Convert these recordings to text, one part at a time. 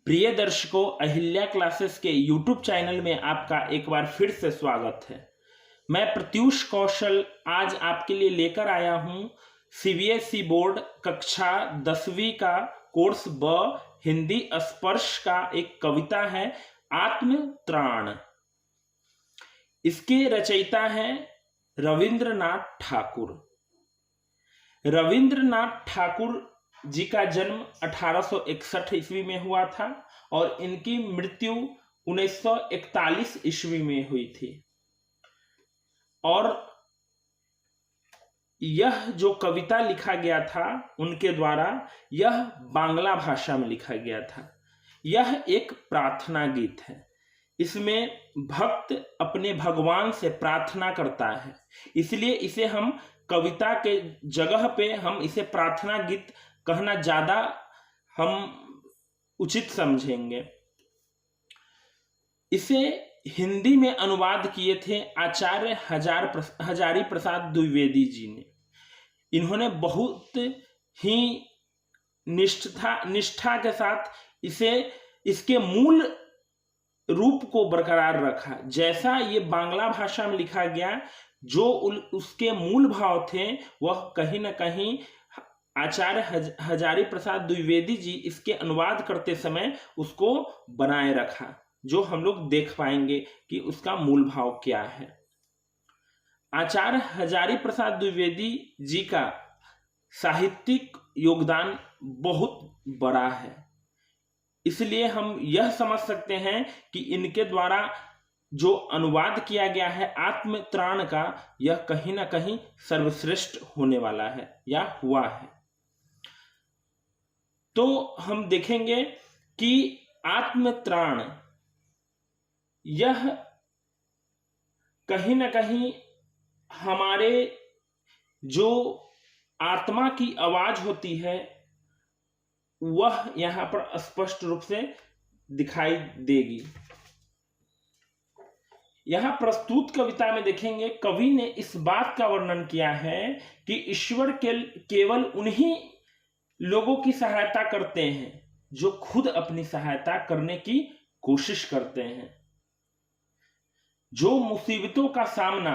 प्रिय दर्शकों, अहिल्या क्लासेस के YouTube चैनल में आपका एक बार फिर से स्वागत है। मैं प्रत्यूष कौशल आज आपके लिए लेकर आया हूं CBSE बोर्ड कक्षा 10वीं का कोर्स ब हिंदी स्पर्श का एक कविता है आत्मत्राण। इसके रचयिता हैं रविंद्रनाथ ठाकुर। रविंद्रनाथ ठाकुर जी का जन्म 1861 ईस्वी में हुआ था और इनकी मृत्यु 1941 ईस्वी में हुई थी। और यह जो कविता लिखा गया था उनके द्वारा, यह बांग्ला भाषा में लिखा गया था। यह एक प्रार्थना गीत है। इसमें भक्त अपने भगवान से प्रार्थना करता है, इसलिए इसे हम कविता के जगह पे हम इसे प्रार्थना गीत कहना ज्यादा हम उचित समझेंगे। इसे हिंदी में अनुवाद किए थे आचार्य हजारी प्रसाद द्विवेदी जी ने। इन्होंने बहुत ही निष्ठा के साथ इसके मूल रूप को बरकरार रखा। जैसा ये बांग्ला भाषा में लिखा गया, जो उसके मूल भाव थे, वह कहीं ना कहीं आचार्य हजारी प्रसाद द्विवेदी जी इसके अनुवाद करते समय उसको बनाए रखा, जो हम लोग देख पाएंगे कि उसका मूल भाव क्या है। आचार्य हजारी प्रसाद द्विवेदी जी का साहित्यिक योगदान बहुत बड़ा है, इसलिए हम यह समझ सकते हैं कि इनके द्वारा जो अनुवाद किया गया है आत्मत्राण का, यह कहीं ना कहीं सर्वश्रेष्ठ होने वाला है या हुआ है। तो हम देखेंगे कि आत्मत्राण यह कहीं ना कहीं हमारे जो आत्मा की आवाज होती है, वह यहां पर स्पष्ट रूप से दिखाई देगी। यहां प्रस्तुत कविता में देखेंगे, कवि ने इस बात का वर्णन किया है कि ईश्वर केवल उन्हीं लोगों की सहायता करते हैं जो खुद अपनी सहायता करने की कोशिश करते हैं, जो मुसीबतों का सामना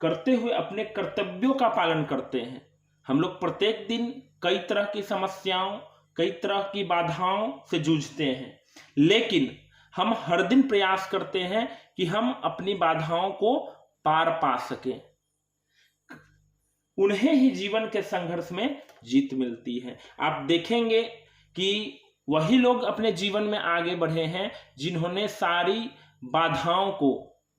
करते हुए अपने कर्तव्यों का पालन करते हैं। हम लोग प्रत्येक दिन कई तरह की समस्याओं, कई तरह की बाधाओं से जूझते हैं, लेकिन हम हर दिन प्रयास करते हैं कि हम अपनी बाधाओं को पार पा सकें। उन्हें ही जीवन के संघर्ष में जीत मिलती है। आप देखेंगे कि वही लोग अपने जीवन में आगे बढ़े हैं जिन्होंने सारी बाधाओं को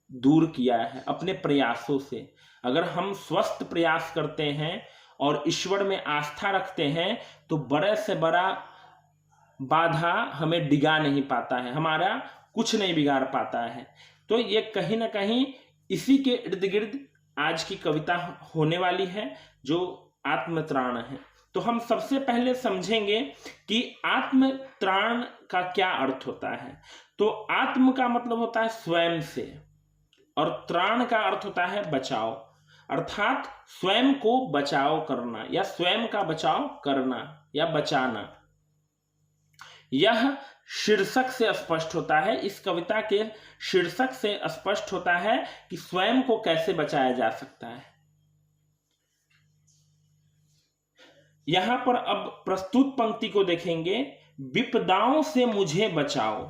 दूर किया है अपने प्रयासों से। अगर हम स्वस्थ प्रयास करते हैं और ईश्वर में आस्था रखते हैं तो बड़े से बड़ा बाधा हमें डिगा नहीं पाता है, हमारा कुछ नहीं बिगाड़ पाता है। तो ये कहीं ना कहीं इसी के इर्द गिर्द आज की कविता होने वाली है, जो आत्मत्राण है। तो हम सबसे पहले समझेंगे कि आत्मत्राण का क्या अर्थ होता है। तो आत्म का मतलब होता है स्वयं से, और त्राण का अर्थ होता है बचाव, अर्थात स्वयं को बचाव करना या स्वयं का बचाव करना या बचाना। यह शीर्षक से स्पष्ट होता है, इस कविता के शीर्षक से स्पष्ट होता है कि स्वयं को कैसे बचाया जा सकता है। यहां पर अब प्रस्तुत पंक्ति को देखेंगे, विपदाओं से मुझे बचाओ,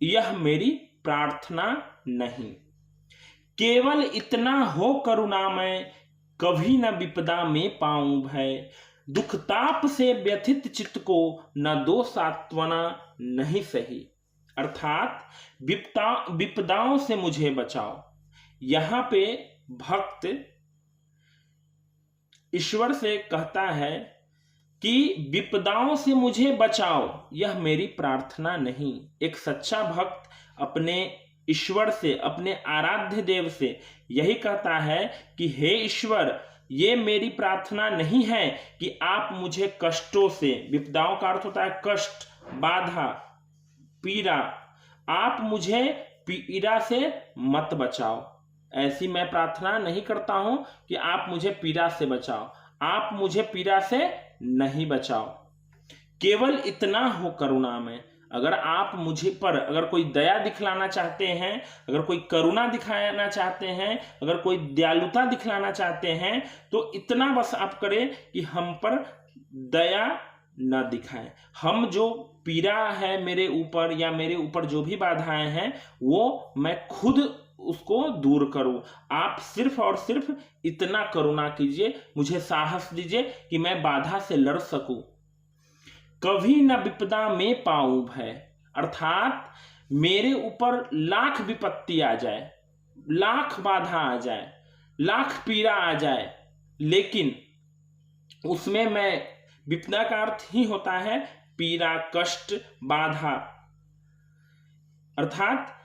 यह मेरी प्रार्थना नहीं, केवल इतना हो करुणामय, कभी न विपदा में पाऊं भय, दुख ताप से व्यथित चित्त को न दो सांत्वना नहीं सही। अर्थात विपदाओं से मुझे बचाओ। यहां पे भक्त ईश्वर से कहता है कि विपदाओं से मुझे बचाओ, यह मेरी प्रार्थना नहीं। एक सच्चा भक्त अपने ईश्वर से, अपने आराध्य देव से यही कहता है कि हे ईश्वर, ये मेरी प्रार्थना नहीं है कि आप मुझे कष्टों से, विपदाओं का अर्थ होता है कष्ट, बाधा, पीड़ा, आप मुझे पीड़ा से मत बचाओ। ऐसी मैं प्रार्थना नहीं करता हूं कि आप मुझे पीड़ा से बचाओ, आप मुझे पीड़ा से नहीं बचाओ, केवल इतना हो करुणा में, अगर आप मुझे पर अगर कोई दया दिखलाना चाहते हैं, अगर कोई करुणा दिखाना चाहते हैं, अगर कोई दयालुता दिखलाना चाहते हैं, तो इतना बस आप करें कि हम पर दया न दिखाएं। हम जो पीड़ा है मेरे ऊपर या मेरे ऊपर जो भी बाधाएं हैं वो मैं खुद उसको दूर करूं। आप सिर्फ और सिर्फ इतना करुणा कीजिए, मुझे साहस दीजिए कि मैं बाधा से लड़ सकूं। कभी न विपदा में पाऊं भय, अर्थात मेरे ऊपर लाख विपत्ति आ जाए, लाख बाधा आ जाए, लाख पीड़ा आ जाए, लेकिन उसमें मैं, विपदा का अर्थ ही होता है पीड़ा, कष्ट, बाधा, अर्थात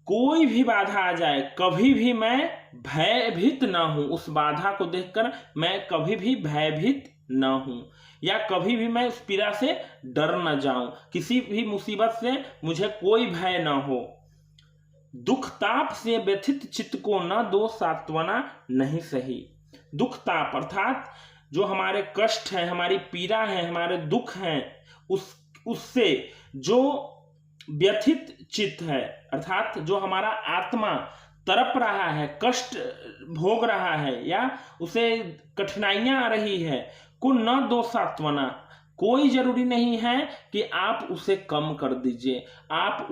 कोई भी बाधा आ जाए कभी भी मैं भयभीत ना हूं। उस बाधा को देखकर मैं कभी भी भयभीत ना हूं, या कभी भी मैं उस पीड़ा से डर न जाऊं। किसी भी मुसीबत से मुझे कोई भय ना हो। दुख ताप से व्यथित चित्त को न दो सांत्वना नहीं सही। दुख ताप अर्थात जो हमारे कष्ट है, हमारी पीड़ा है, हमारे दुख हैं, उससे जो व्यथित चित्त है, अर्थात जो हमारा आत्मा तड़प रहा है, कष्ट भोग रहा है, या उसे कठिनाइयां आ रही है, को न दो सांत्वना। कोई जरूरी नहीं है कि आप उसे कम कर दीजिए, आप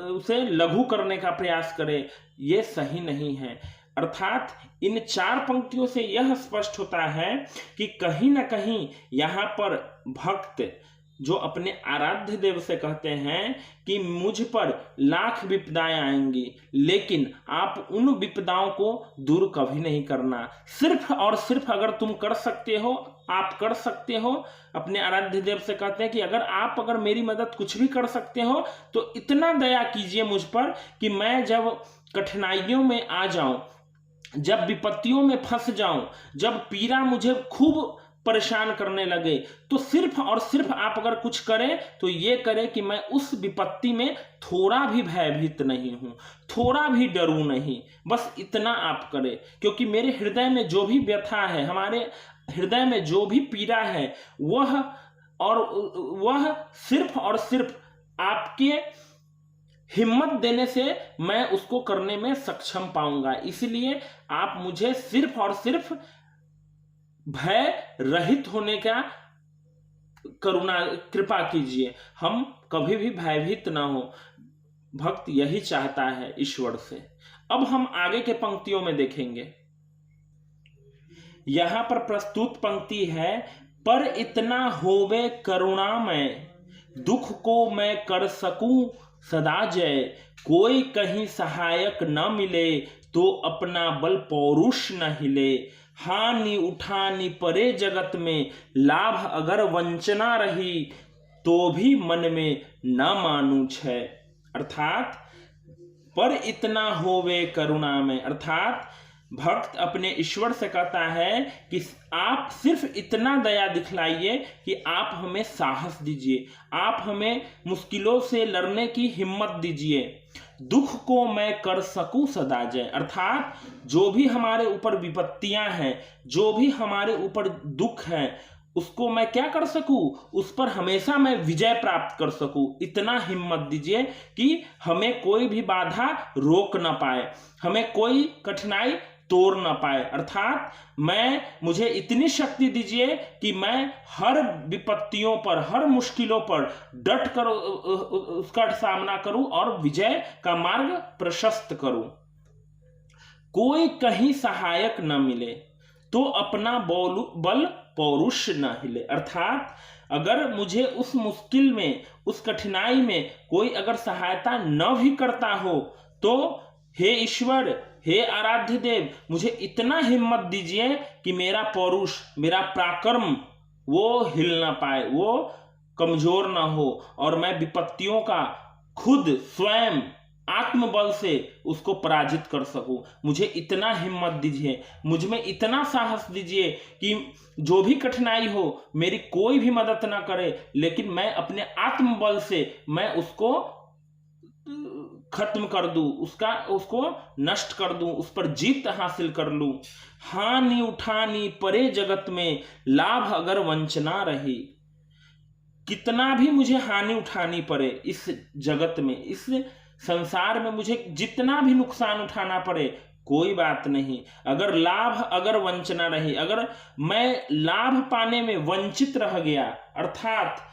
उसे लघु करने का प्रयास करें, ये सही नहीं है। अर्थात इन 4 पंक्तियों से यह स्पष्ट होता है कि कहीं ना कहीं यहाँ पर भक्त जो अपने आराध्य देव से कहते हैं कि मुझ पर लाख विपदाएं आएंगी, लेकिन आप उन विपदाओं को दूर कभी नहीं करना। सिर्फ और सिर्फ अगर तुम कर सकते हो, आप कर सकते हो। अपने आराध्य देव से कहते हैं कि अगर मेरी मदद कुछ भी कर सकते हो तो इतना दया कीजिए मुझ पर कि मैं जब कठिनाइयों में आ जाऊं, जब विपत्तियों में फंस जाऊं, जब पीड़ा मुझे खूब परेशान करने लगे, तो सिर्फ और सिर्फ आप अगर कुछ करें तो ये करें कि मैं उस विपत्ति में थोड़ा भी भयभीत नहीं हूं, थोड़ा भी डरूं नहीं। बस इतना आप करें, क्योंकि मेरे हृदय में जो भी व्यथा है, हमारे हृदय में जो भी पीड़ा है, वह सिर्फ और सिर्फ आपके हिम्मत देने से मैं उसको करने में सक्षम पाऊंगा। इसलिए आप मुझे सिर्फ और सिर्फ भय रहित होने का कृपा कीजिए, हम कभी भी भयभीत ना हो। भक्त यही चाहता है ईश्वर से। अब हम आगे के पंक्तियों में देखेंगे। यहां पर प्रस्तुत पंक्ति है, पर इतना होवे करुणामय, दुख को मैं कर सकूं सदा जय। कोई कहीं सहायक न मिले, तो अपना बल पौरुष न हिले। हानि उठानी परे जगत में, लाभ अगर वंचना रही, तो भी मन में न मानू छै। अर्थात पर इतना होवे करुणा में, अर्थात भक्त अपने ईश्वर से कहता है कि आप सिर्फ इतना दया दिखलाइए कि आप हमें साहस दीजिए, आप हमें मुश्किलों से लड़ने की हिम्मत दीजिए। दुख को मैं कर सकूं सदा जय, अर्थात जो भी हमारे ऊपर विपत्तियां हैं, जो भी हमारे ऊपर दुख है, उसको मैं क्या कर सकूं, उस पर हमेशा मैं विजय प्राप्त कर सकूं। इतना हिम्मत दीजिए कि हमें कोई भी बाधा रोक ना पाए, हमें कोई कठिनाई तोड़ ना पाए। अर्थात मुझे इतनी शक्ति दीजिए कि मैं हर विपत्तियों पर, हर मुश्किलों पर डट कर उसका सामना करूं और विजय का मार्ग प्रशस्त करूं। कोई कहीं सहायक न मिले, तो अपना बल पौरुष न हिले। अर्थात अगर मुझे उस मुश्किल में, उस कठिनाई में कोई अगर सहायता न भी करता हो, तो हे ईश्वर, हे आराध्य देव, मुझे इतना हिम्मत दीजिए कि मेरा पौरुष, मेरा पराक्रम वो हिल ना पाए, वो कमजोर ना हो, और मैं विपत्तियों का खुद स्वयं आत्मबल से उसको पराजित कर सकूं। मुझे इतना हिम्मत दीजिए, मुझ में इतना साहस दीजिए कि जो भी कठिनाई हो, मेरी कोई भी मदद ना करे, लेकिन मैं अपने आत्मबल से मैं उसको खत्म कर दूं, उसको नष्ट कर दूं, उस पर जीत हासिल कर लूं। हानि उठानी परे जगत में, लाभ अगर वंचना रही। कितना भी मुझे हानि उठानी पड़े, इस जगत में, इस संसार में मुझे जितना भी नुकसान उठाना पड़े, कोई बात नहीं। अगर लाभ, अगर वंचना रही, अगर मैं लाभ पाने में वंचित रह गया, अर्थात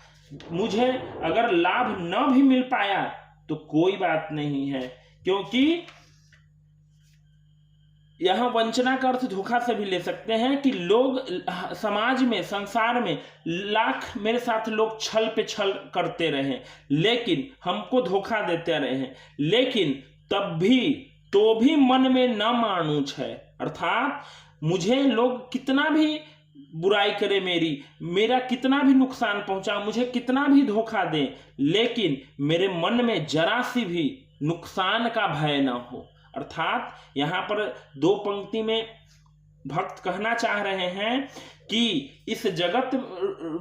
मुझे अगर लाभ न भी मिल पाया, तो कोई बात नहीं है, क्योंकि यहां वंचना का अर्थ धोखा से भी ले सकते हैं कि लोग समाज में, संसार में लाख मेरे साथ लोग छल पे छल करते रहे, लेकिन हमको धोखा देते रहे, लेकिन तब भी तो भी मन में न मानूं है, अर्थात मुझे लोग कितना भी बुराई करे, मेरा कितना भी नुकसान पहुंचा, मुझे कितना भी धोखा दे, लेकिन मेरे मन में जरा सी भी नुकसान का भय ना हो। अर्थात यहां पर 2 पंक्ति में भक्त कहना चाह रहे हैं कि इस जगत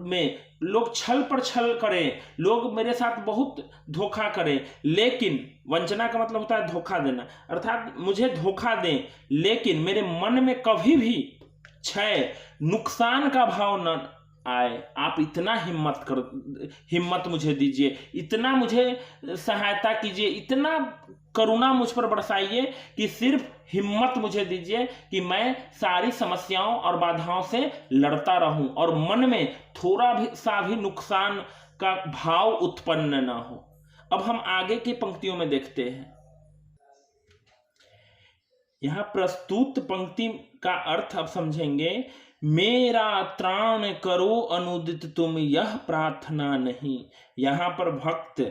में लोग छल पर छल करें, लोग मेरे साथ बहुत धोखा करें, लेकिन वंचना का मतलब होता है धोखा देना, अर्थात मुझे धोखा दें, लेकिन मेरे मन में कभी भी क्षय, नुकसान का भाव न आए। आप इतना हिम्मत मुझे दीजिए, इतना मुझे सहायता कीजिए, इतना करुणा मुझ पर बरसाइए कि सिर्फ हिम्मत मुझे दीजिए कि मैं सारी समस्याओं और बाधाओं से लड़ता रहूं और मन में थोड़ा भी सा भी नुकसान का भाव उत्पन्न ना हो। अब हम आगे की पंक्तियों में देखते हैं। यहां प्रस्तुत पंक्ति का अर्थ अब समझेंगे। मेरा त्राण करो अनुदित तुम, यह प्रार्थना नहीं। यहां पर भक्त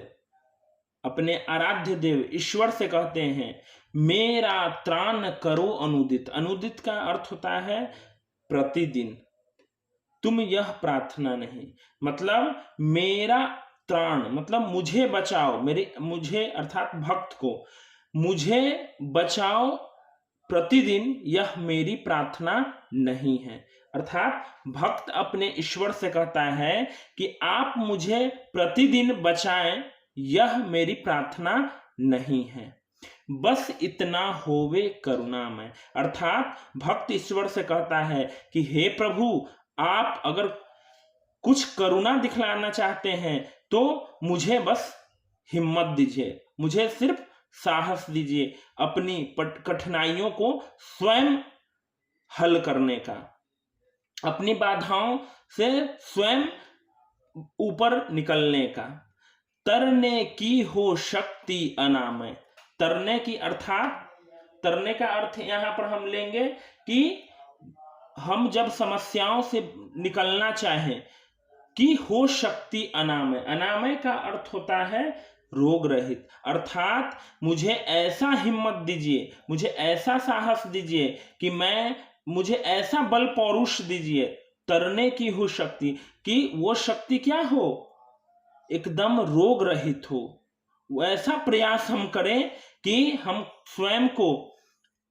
अपने आराध्य देव ईश्वर से कहते हैं, मेरा त्राण करो अनुदित। अनुदित का अर्थ होता है प्रतिदिन, तुम यह प्रार्थना नहीं, मतलब मेरा त्राण मतलब मुझे बचाओ, मुझे अर्थात भक्त को मुझे बचाओ प्रतिदिन, यह मेरी प्रार्थना नहीं है। अर्थात भक्त अपने ईश्वर से कहता है कि आप मुझे प्रतिदिन बचाएं, यह मेरी प्रार्थना नहीं है, बस इतना होवे करुणामय। अर्थात भक्त ईश्वर से कहता है कि हे प्रभु, आप अगर कुछ करुणा दिखलाना चाहते हैं तो मुझे बस हिम्मत दीजिए, मुझे सिर्फ साहस दीजिए अपनी कठिनाइयों को स्वयं हल करने का, अपनी बाधाओं से स्वयं ऊपर निकलने का। तरने की हो शक्ति अनामय। तरने की अर्थात तरने का अर्थ यहां पर हम लेंगे कि हम जब समस्याओं से निकलना चाहें, कि हो शक्ति अनामय। अनामय का अर्थ होता है रोग रहित, अर्थात मुझे ऐसा हिम्मत दीजिए, मुझे ऐसा साहस दीजिए कि मुझे ऐसा बल पौरुष दीजिए, तरने की हो शक्ति, कि वो शक्ति क्या हो, एकदम रोग रहित हो। वैसा प्रयास हम करें कि हम स्वयं को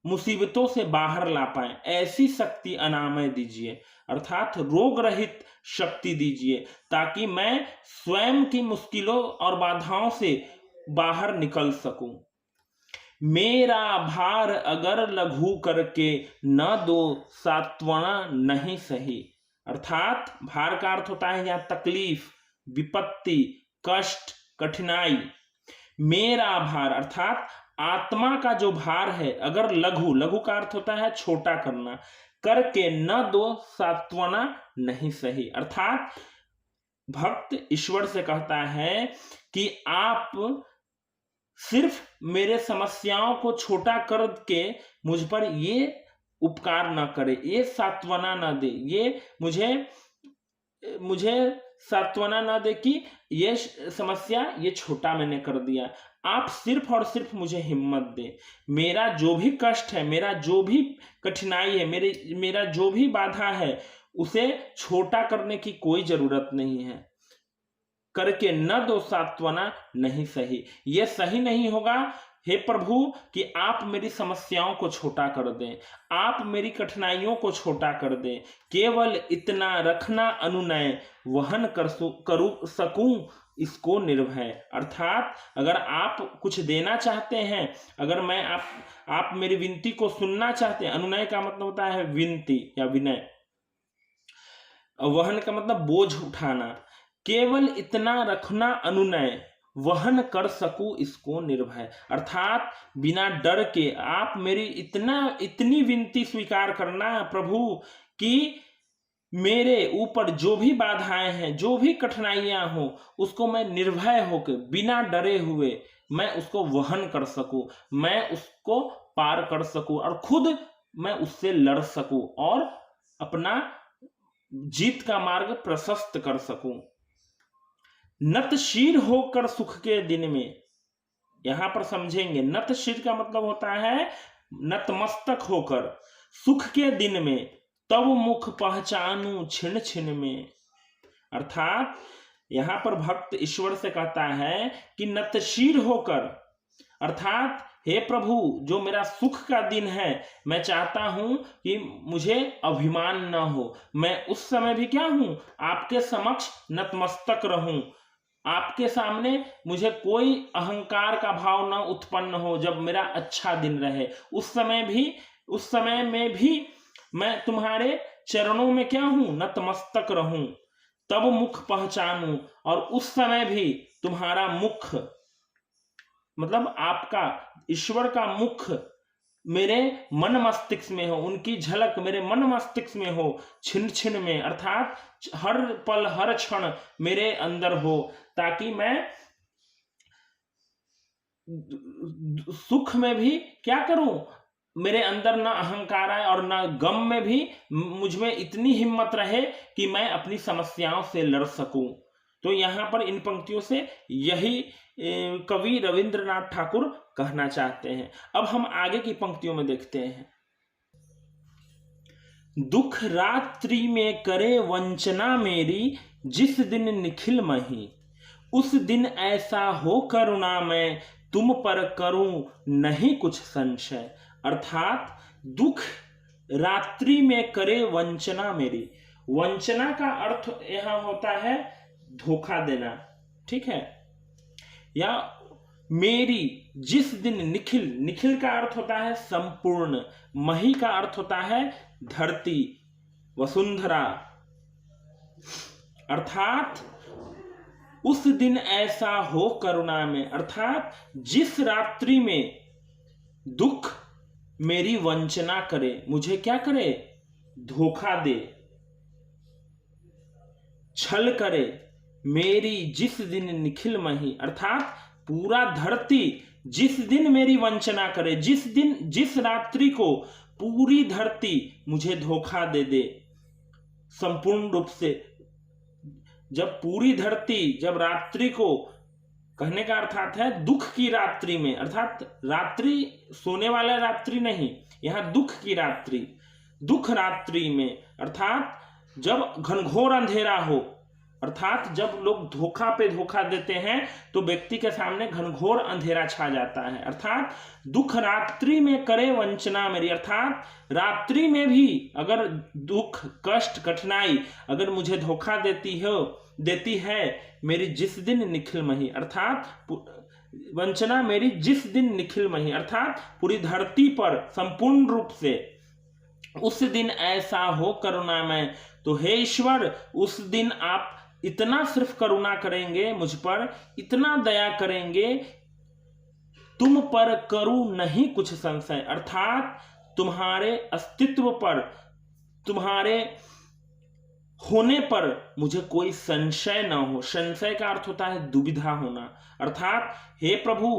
मुसीबतों से बाहर ला पाएं, ऐसी शक्ति अनामय दीजिए, अर्थात रोग रहित शक्ति दीजिए, ताकि मैं स्वयं की मुश्किलों और बाधाओं से बाहर निकल सकूं। मेरा भार अगर लघु करके न दो सांत्वना नहीं सही। अर्थात भार का अर्थ होता है यहां तकलीफ, विपत्ति, कष्ट, कठिनाई। मेरा भार अर्थात आत्मा का जो भार है, अगर लघु का अर्थ होता है छोटा करना, करके न दो सांत्वना नहीं सही। अर्थात भक्त ईश्वर से कहता है कि आप सिर्फ मेरे समस्याओं को छोटा करके मुझ पर ये उपकार न करे, ये सांत्वना न दे, ये मुझे सांत्वना न दे कि ये समस्या ये छोटा मैंने कर दिया। आप सिर्फ और सिर्फ मुझे हिम्मत दे, मेरा जो भी कष्ट है, मेरा जो भी कठिनाई है, मेरा जो भी बाधा है, उसे छोटा करने की कोई जरूरत नहीं है। करके न दो सांत्वना नहीं सही, यह सही नहीं होगा हे प्रभु कि आप मेरी समस्याओं को छोटा कर दें, आप मेरी कठिनाइयों को छोटा कर दें। केवल इतना रखना अनुनय, वहन करू सकूं इसको निर्भय। अर्थात अगर आप कुछ देना चाहते हैं, अगर मैं आप मेरी विनती को सुनना चाहते हैं, अनुनय का मतलब होता है विनती या विनय, वहन का मतलब बोझ उठाना, केवल इतना रखना अनुनय, वहन कर सकूं इसको निर्भय। अर्थात बिना डर के आप मेरी इतनी विनती स्वीकार करना प्रभु कि मेरे ऊपर जो भी बाधाएं हैं, जो भी कठिनाइयां हो, उसको मैं निर्भय होकर बिना डरे हुए मैं उसको वहन कर सकूं, मैं उसको पार कर सकूं और खुद मैं उससे लड़ सकूं और अपना जीत का मार्ग प्रशस्त कर सकूं। नतशीर होकर सुख के दिन में, यहां पर समझेंगे, नतशीर का मतलब होता है नतमस्तक होकर, सुख के दिन में तब मुख पहचानू छिन छिन में। अर्थात यहां पर भक्त ईश्वर से कहता है कि नतशीर होकर, अर्थात हे प्रभु जो मेरा सुख का दिन है, मैं चाहता हूं कि मुझे अभिमान न हो, मैं उस समय भी क्या हूं, आपके समक्ष नतमस्तक रहूं, आपके सामने मुझे कोई अहंकार का भाव न उत्पन्न हो। जब मेरा अच्छा दिन रहे उस समय में भी मैं तुम्हारे चरणों में क्या हूं, नतमस्तक रहूं, तब मुख पहचानूं, और उस समय भी तुम्हारा मुख मतलब आपका ईश्वर का मुख मेरे मन मस्तिष्क में हो, उनकी झलक मेरे मन मस्तिष्क में हो, छिन छिन में, अर्थात हर पल हर क्षण मेरे अंदर हो, ताकि मैं सुख में भी क्या करूं, मेरे अंदर ना अहंकार आए और ना गम में भी मुझ में इतनी हिम्मत रहे कि मैं अपनी समस्याओं से लड़ सकूं। तो यहां पर इन पंक्तियों से यही कवि रविंद्रनाथ ठाकुर कहना चाहते हैं। अब हम आगे की पंक्तियों में देखते हैं। दुख रात्रि में करे वंचना मेरी, जिस दिन निखिल मही, उस दिन ऐसा हो करुणा मैं, तुम पर करूं नहीं कुछ संशय। अर्थात दुख रात्रि में करे वंचना मेरी, वंचना का अर्थ यहां होता है धोखा देना, ठीक है, या मेरी जिस दिन निखिल, निखिल का अर्थ होता है संपूर्ण, मही का अर्थ होता है धरती, वसुंधरा, अर्थात उस दिन ऐसा हो करुणा में, अर्थात जिस रात्रि में दुख मेरी वंचना करे, मुझे क्या करे, धोखा दे, छल करे, मेरी जिस दिन निखिल मही, अर्थात पूरा धरती जिस दिन मेरी वंचना करे, जिस रात्रि को पूरी धरती मुझे धोखा दे दे संपूर्ण रूप से, जब पूरी धरती, जब रात्रि को, कहने का अर्थात है दुख की रात्रि में, अर्थात रात्रि सोने वाला रात्रि नहीं, यहां दुख की रात्रि, दुख रात्रि में, अर्थात जब घनघोर अंधेरा हो, अर्थात जब लोग धोखा पे धोखा देते हैं तो व्यक्ति के सामने घनघोर अंधेरा छा जाता है। अर्थात दुख रात्रि में करे वंचना मेरी, अर्थात रात्रि में भी अगर दुख कष्ट कठिनाई अगर मुझे धोखा देती है मेरी जिस दिन निखिल मही, अर्थात वंचना मेरी जिस दिन निखिल मही, अर्थात पूरी धरती पर संपूर्ण रूप से, उस दिन ऐसा हो करुणा में। तो हे ईश्वर, उस दिन आप इतना सिर्फ करुणा करेंगे मुझ पर, इतना दया करेंगे, तुम पर करूं नहीं कुछ संशय, अर्थात तुम्हारे अस्तित्व पर, तुम्हारे होने पर मुझे कोई संशय न हो। संशय का अर्थ होता है दुविधा होना, अर्थात हे प्रभु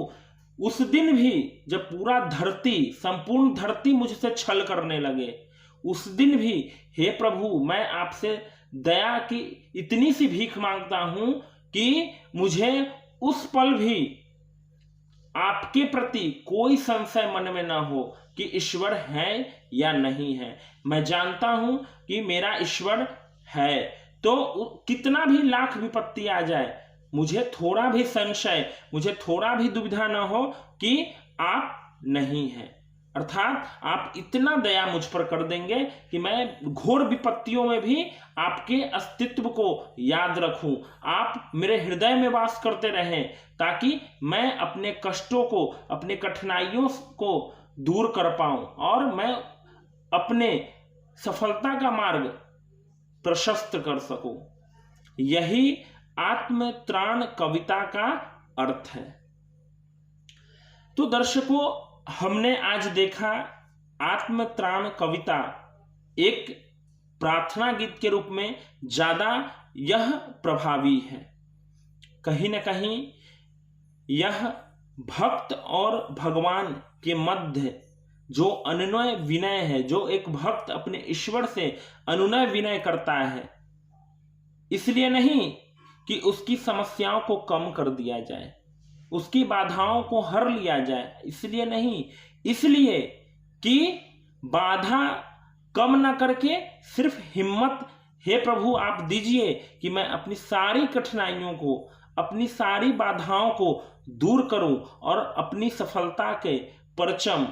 उस दिन भी जब पूरा धरती, संपूर्ण धरती मुझसे छल करने लगे, उस दिन भी हे प्रभु मैं आपसे दया की इतनी सी भीख मांगता हूं कि मुझे उस पल भी आपके प्रति कोई संशय मन में ना हो कि ईश्वर है या नहीं है। मैं जानता हूं कि मेरा ईश्वर है, तो कितना भी लाख विपत्ति आ जाए, मुझे थोड़ा भी संशय, मुझे थोड़ा भी दुविधा ना हो कि आप नहीं हैं, अर्थात आप इतना दया मुझ पर कर देंगे कि मैं घोर विपत्तियों में भी आपके अस्तित्व को याद रखूं, आप मेरे हृदय में वास करते रहें, ताकि मैं अपने कष्टों को, अपने कठिनाइयों को दूर कर पाऊं और मैं अपने सफलता का मार्ग प्रशस्त कर सकूं। यही आत्मत्राण कविता का अर्थ है। तो दर्शकों, हमने आज देखा आत्मत्राण कविता एक प्रार्थना गीत के रूप में ज्यादा यह प्रभावी है। कहीं न कहीं यह भक्त और भगवान के मध्य जो अनुनय विनय है, जो एक भक्त अपने ईश्वर से अनुनय विनय करता है, इसलिए नहीं कि उसकी समस्याओं को कम कर दिया जाए, उसकी बाधाओं को हर लिया जाए, इसलिए नहीं, इसलिए कि बाधा कम ना करके सिर्फ हिम्मत, हे प्रभु आप दीजिए कि मैं अपनी सारी कठिनाइयों को, अपनी सारी बाधाओं को दूर करूं और अपनी सफलता के परचम,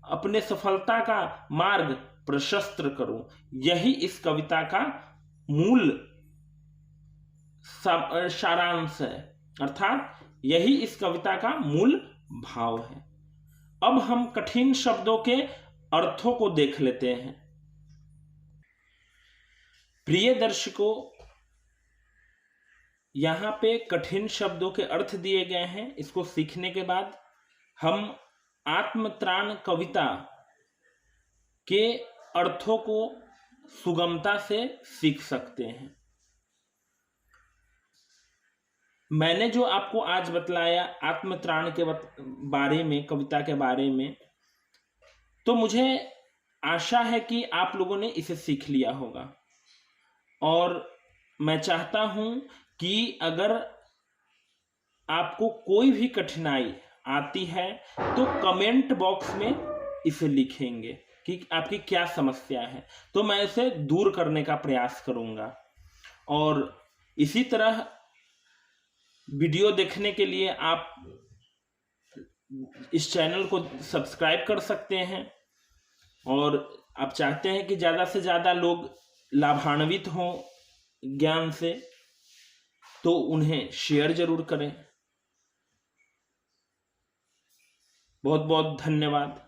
अपने सफलता का मार्ग प्रशस्त करूं। यही इस कविता का मूल सारांश है, अर्थात यही इस कविता का मूल भाव है। अब हम कठिन शब्दों के अर्थों को देख लेते हैं। प्रिय दर्शकों, यहां पे कठिन शब्दों के अर्थ दिए गए हैं। इसको सीखने के बाद हम आत्मत्राण कविता के अर्थों को सुगमता से सीख सकते हैं। मैंने जो आपको आज बतलाया आत्मत्राण के बारे में, कविता के बारे में, तो मुझे आशा है कि आप लोगों ने इसे सीख लिया होगा। और मैं चाहता हूं कि अगर आपको कोई भी कठिनाई आती है तो कमेंट बॉक्स में इसे लिखेंगे कि आपकी क्या समस्या है, तो मैं इसे दूर करने का प्रयास करूंगा। और इसी तरह वीडियो देखने के लिए आप इस चैनल को सब्सक्राइब कर सकते हैं, और आप चाहते हैं कि ज़्यादा से ज़्यादा लोग लाभान्वित हों ज्ञान से, तो उन्हें शेयर जरूर करें। बहुत बहुत धन्यवाद।